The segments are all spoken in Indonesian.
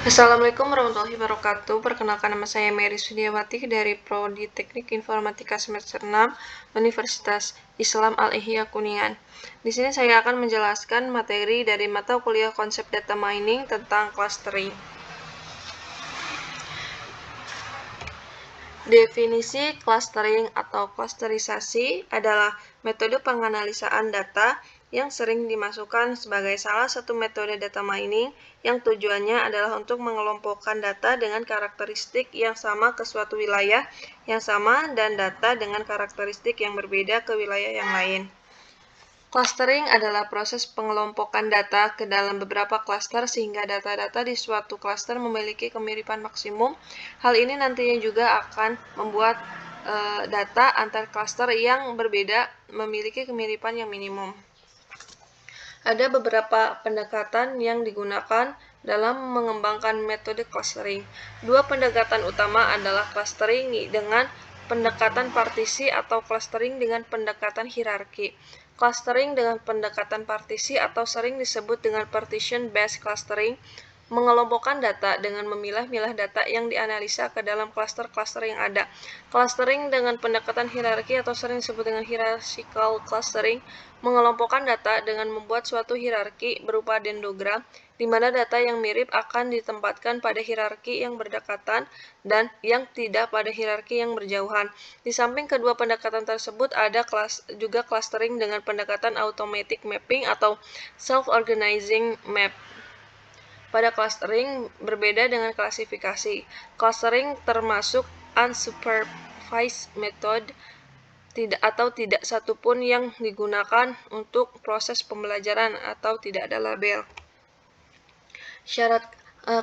Assalamualaikum warahmatullahi wabarakatuh. Perkenalkan, nama saya Mary Sudiawati dari Prodi Teknik Informatika semester 6 Universitas Islam Al-Ihya Kuningan. Di sini saya akan menjelaskan materi dari mata kuliah konsep data mining tentang clustering. Definisi clustering atau clusterisasi adalah metode penganalisaan data yang sering dimasukkan sebagai salah satu metode data mining yang tujuannya adalah untuk mengelompokkan data dengan karakteristik yang sama ke suatu wilayah yang sama dan data dengan karakteristik yang berbeda ke wilayah yang lain. Clustering adalah proses pengelompokan data ke dalam beberapa klaster sehingga data-data di suatu klaster memiliki kemiripan maksimum. Hal ini nantinya juga akan membuat data antar klaster yang berbeda memiliki kemiripan yang minimum. Ada beberapa pendekatan yang digunakan dalam mengembangkan metode clustering. Dua pendekatan utama adalah clustering dengan pendekatan partisi atau clustering dengan pendekatan hierarki. Clustering dengan pendekatan partisi atau sering disebut dengan partition-based clustering mengelompokkan data dengan memilah-milah data yang dianalisa ke dalam klaster-klaster yang ada. Clustering dengan pendekatan hierarki atau sering disebut dengan hierarchical clustering mengelompokkan data dengan membuat suatu hierarki berupa dendrogram di mana data yang mirip akan ditempatkan pada hierarki yang berdekatan dan yang tidak pada hierarki yang berjauhan. Di samping kedua pendekatan tersebut ada juga clustering dengan pendekatan automatic mapping atau self-organizing map. Pada clustering berbeda dengan klasifikasi. Clustering termasuk unsupervised method tidak satupun yang digunakan untuk proses pembelajaran atau tidak ada label. Syarat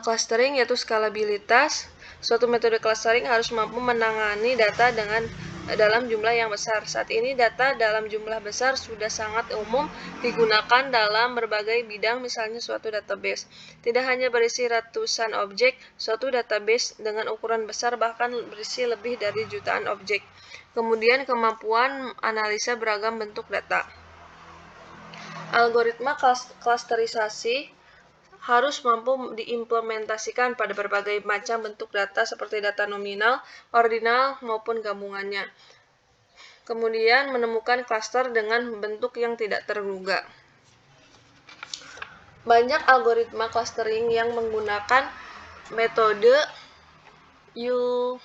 clustering yaitu skalabilitas. Suatu metode clustering harus mampu menangani data dalam jumlah yang besar. Saat ini data dalam jumlah besar sudah sangat umum digunakan dalam berbagai bidang, misalnya suatu database. Tidak hanya berisi ratusan objek, suatu database dengan ukuran besar bahkan berisi lebih dari jutaan objek. Kemudian kemampuan analisa beragam bentuk data. Algoritma clusterisasi harus mampu diimplementasikan pada berbagai macam bentuk data seperti data nominal, ordinal, maupun gabungannya. Kemudian menemukan klaster dengan bentuk yang tidak terduga. Banyak algoritma clustering yang menggunakan metode Euclidean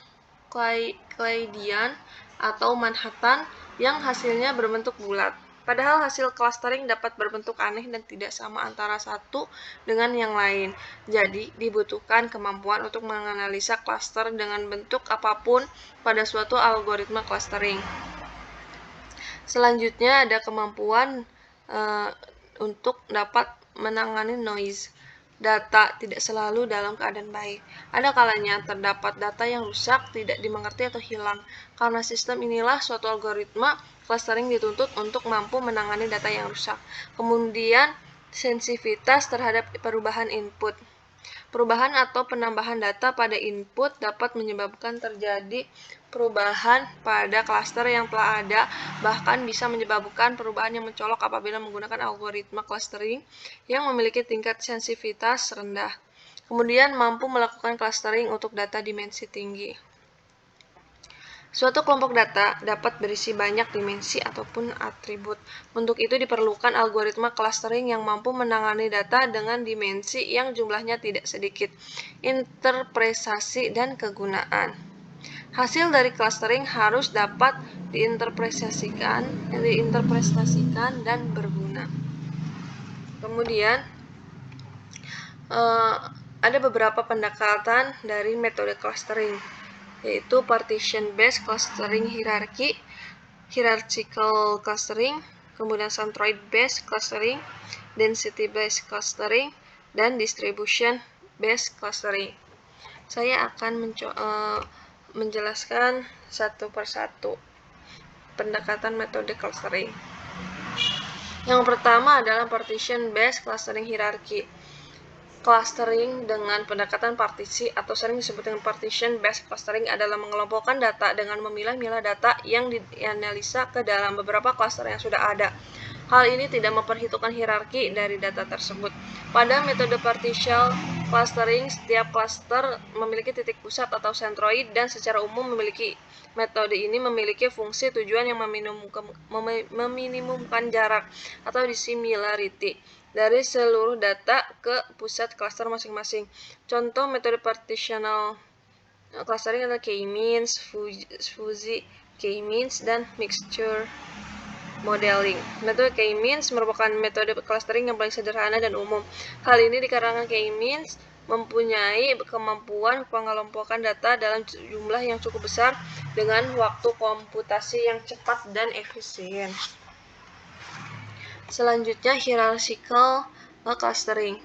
atau Manhattan yang hasilnya berbentuk bulat. Padahal hasil clustering dapat berbentuk aneh dan tidak sama antara satu dengan yang lain. Jadi, dibutuhkan kemampuan untuk menganalisa cluster dengan bentuk apapun pada suatu algoritma clustering. Selanjutnya ada kemampuan untuk dapat menangani noise. Data tidak selalu dalam keadaan baik. Ada kalanya terdapat data yang rusak, tidak dimengerti atau hilang. Karena sistem inilah suatu algoritma clustering dituntut untuk mampu menangani data yang rusak. Kemudian sensitivitas terhadap perubahan input. Perubahan atau penambahan data pada input dapat menyebabkan terjadi perubahan pada klaster yang telah ada, bahkan bisa menyebabkan perubahan yang mencolok apabila menggunakan algoritma clustering yang memiliki tingkat sensitivitas rendah. Kemudian mampu melakukan clustering untuk data dimensi tinggi. Suatu kelompok data dapat berisi banyak dimensi ataupun atribut. Untuk itu diperlukan algoritma clustering yang mampu menangani data dengan dimensi yang jumlahnya tidak sedikit. Interpretasi dan kegunaan. Hasil dari clustering harus dapat diinterpretasikan dan berguna. Kemudian ada beberapa pendekatan dari metode clustering, yaitu partition-based clustering hierarchical clustering, kemudian centroid-based clustering, density-based clustering, dan distribution-based clustering. Saya akan menjelaskan satu persatu pendekatan metode clustering. Yang pertama adalah partition-based clustering hierarki. Clustering dengan pendekatan partisi atau sering disebut dengan partition-based clustering adalah mengelompokkan data dengan memilah-milah data yang dianalisa ke dalam beberapa klaster yang sudah ada. Hal ini tidak memperhitungkan hierarki dari data tersebut. Pada metode partial clustering, setiap cluster memiliki titik pusat atau centroid, dan secara umum metode ini memiliki fungsi tujuan yang meminimumkan jarak atau dissimilarity dari seluruh data ke pusat cluster masing-masing. Contoh metode partitional clustering adalah K-means, fuzzy K-means, dan mixture modeling. Metode K-means merupakan metode clustering yang paling sederhana dan umum. Hal ini dikarenakan K-means mempunyai kemampuan pengelompokan data dalam jumlah yang cukup besar dengan waktu komputasi yang cepat dan efisien. Selanjutnya, hierarchical clustering.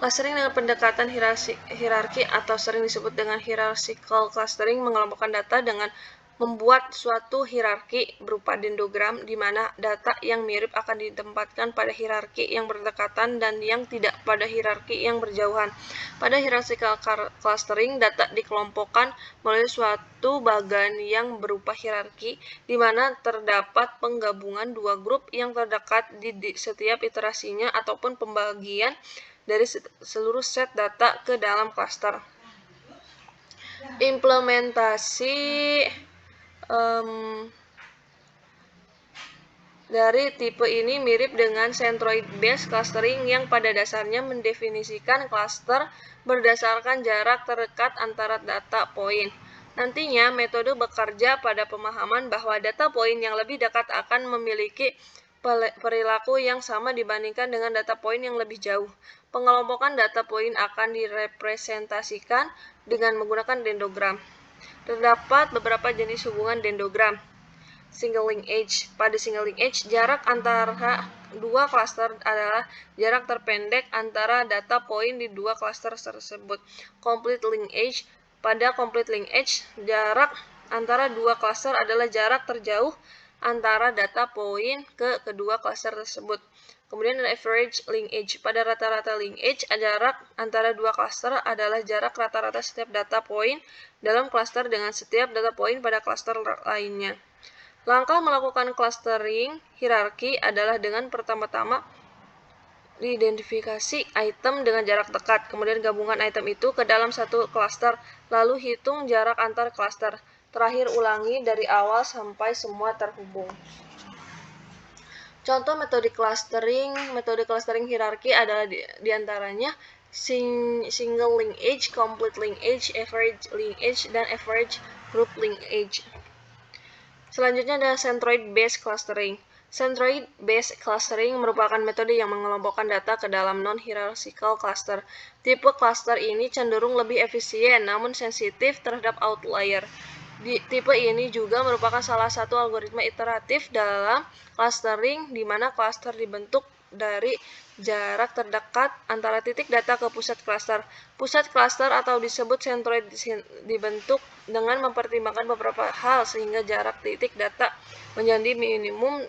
Clustering dengan pendekatan hierarki atau sering disebut dengan hierarchical clustering mengelompokkan data dengan membuat suatu hierarki berupa dendrogram di mana data yang mirip akan ditempatkan pada hierarki yang berdekatan dan yang tidak pada hierarki yang berjauhan. Pada hierarchical clustering, data dikelompokkan melalui suatu bagan yang berupa hierarki di mana terdapat penggabungan dua grup yang terdekat di setiap iterasinya ataupun pembagian dari seluruh set data ke dalam cluster. Implementasi dari tipe ini mirip dengan centroid-based clustering yang pada dasarnya mendefinisikan cluster berdasarkan jarak terdekat antara data poin. Nantinya, metode bekerja pada pemahaman bahwa data poin yang lebih dekat akan memiliki perilaku yang sama dibandingkan dengan data poin yang lebih jauh. Pengelompokan data poin akan direpresentasikan dengan menggunakan dendrogram. Terdapat beberapa jenis hubungan dendrogram. Single linkage. Pada single linkage, jarak antara dua cluster adalah jarak terpendek antara data poin di dua cluster tersebut. Complete linkage. Pada complete linkage, jarak antara dua cluster adalah jarak terjauh antara data poin ke kedua cluster tersebut. Kemudian ada average linkage. Pada rata-rata linkage, jarak antara dua cluster adalah jarak rata-rata setiap data poin dalam cluster dengan setiap data poin pada cluster lainnya. Langkah melakukan clustering hierarki adalah dengan pertama-tama identifikasi item dengan jarak dekat, kemudian gabungan item itu ke dalam satu cluster, lalu hitung jarak antar cluster. Terakhir ulangi dari awal sampai semua terhubung. Contoh metode clustering hierarki adalah diantaranya single linkage, complete linkage, average linkage, dan average group linkage. Selanjutnya ada centroid-based clustering. Centroid-based clustering merupakan metode yang mengelompokkan data ke dalam non-hierarchical cluster. Tipe cluster ini cenderung lebih efisien namun sensitif terhadap outlier. Tipe ini juga merupakan salah satu algoritma iteratif dalam clustering di mana cluster dibentuk dari jarak terdekat antara titik data ke pusat cluster. Pusat cluster atau disebut centroid dibentuk dengan mempertimbangkan beberapa hal sehingga jarak titik data menjadi minimum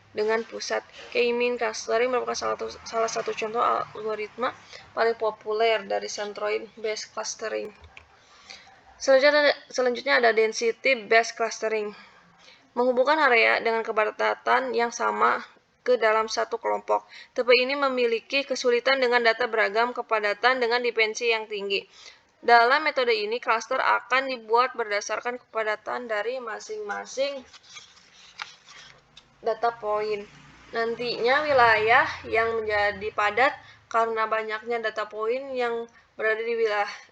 dengan pusat. K-mean clustering merupakan salah satu contoh algoritma paling populer dari centroid-based clustering. Selanjutnya ada density-based clustering. Menghubungkan area dengan kepadatan yang sama ke dalam satu kelompok. Tipe ini memiliki kesulitan dengan data beragam kepadatan dengan dimensi yang tinggi. Dalam metode ini, cluster akan dibuat berdasarkan kepadatan dari masing-masing data point. Nantinya wilayah yang menjadi padat karena banyaknya data point yang berada di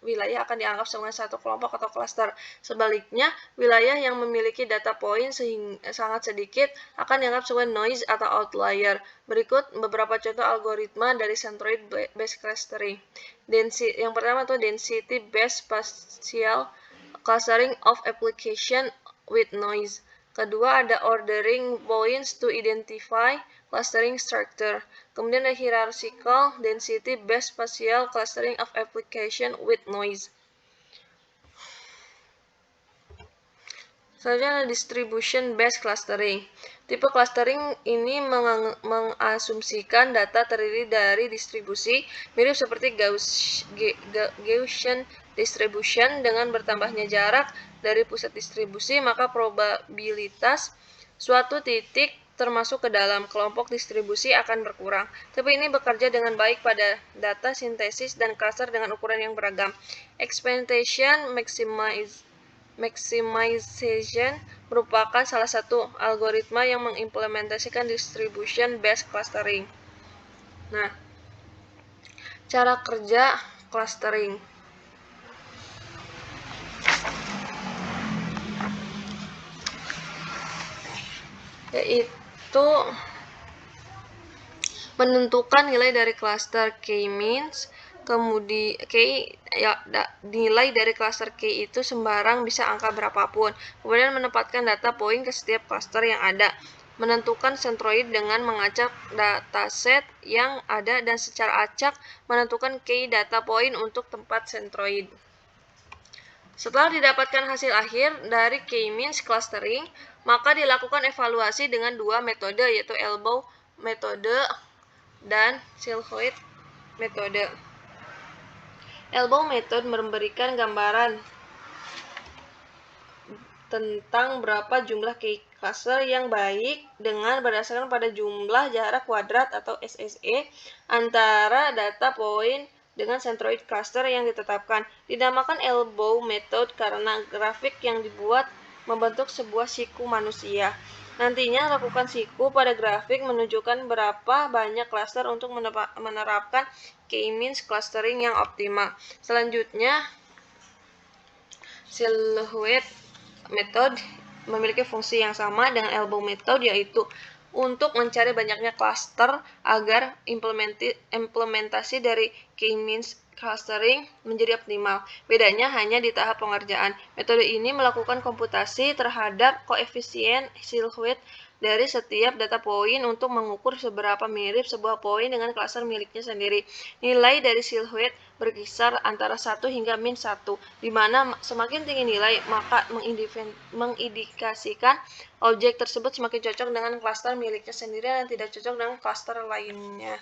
wilayah akan dianggap sebagai satu kelompok atau cluster. Sebaliknya, wilayah yang memiliki data point sangat sedikit akan dianggap sebagai noise atau outlier. Berikut beberapa contoh algoritma dari centroid-based clustering. Yang pertama itu density-based spatial clustering of application with noise. Kedua ada ordering points to identify clustering structure. Kemudian ada hierarchical density-based spatial clustering of application with noise. Selanjutnya ada distribution-based clustering. Tipe clustering ini mengasumsikan data terdiri dari distribusi, mirip seperti Gaussian distribution. Dengan bertambahnya jarak dari pusat distribusi, maka probabilitas suatu titik termasuk ke dalam kelompok distribusi akan berkurang. Tapi ini bekerja dengan baik pada data sintesis dan cluster dengan ukuran yang beragam. Expectation maximization merupakan salah satu algoritma yang mengimplementasikan distribution based clustering. Nah, cara kerja clustering. Yaitu menentukan nilai dari cluster K-means, kemudian nilai dari cluster K itu sembarang bisa angka berapapun. Kemudian menempatkan data point ke setiap cluster yang ada. Menentukan centroid dengan mengacak dataset yang ada dan secara acak menentukan K data point untuk tempat centroid. Setelah didapatkan hasil akhir dari K-means clustering, maka dilakukan evaluasi dengan dua metode, yaitu elbow metode dan silhouette metode. Elbow method memberikan gambaran tentang berapa jumlah K cluster yang baik dengan berdasarkan pada jumlah jarak kuadrat atau SSE antara data point dengan centroid cluster yang ditetapkan. Dinamakan elbow method karena grafik yang dibuat membentuk sebuah siku manusia. Nantinya lakukan siku pada grafik menunjukkan berapa banyak cluster untuk menerapkan K-means clustering yang optimal. Selanjutnya, silhouette method memiliki fungsi yang sama dengan elbow method, yaitu untuk mencari banyaknya cluster agar implementasi dari K-means clustering menjadi optimal. Bedanya hanya di tahap pengerjaan. Metode ini melakukan komputasi terhadap koefisien silhouette dari setiap data point untuk mengukur seberapa mirip sebuah point dengan cluster miliknya sendiri. Nilai dari silhouette berkisar antara 1 hingga min 1, di mana semakin tinggi nilai, maka mengindikasikan objek tersebut semakin cocok dengan cluster miliknya sendiri dan tidak cocok dengan cluster lainnya.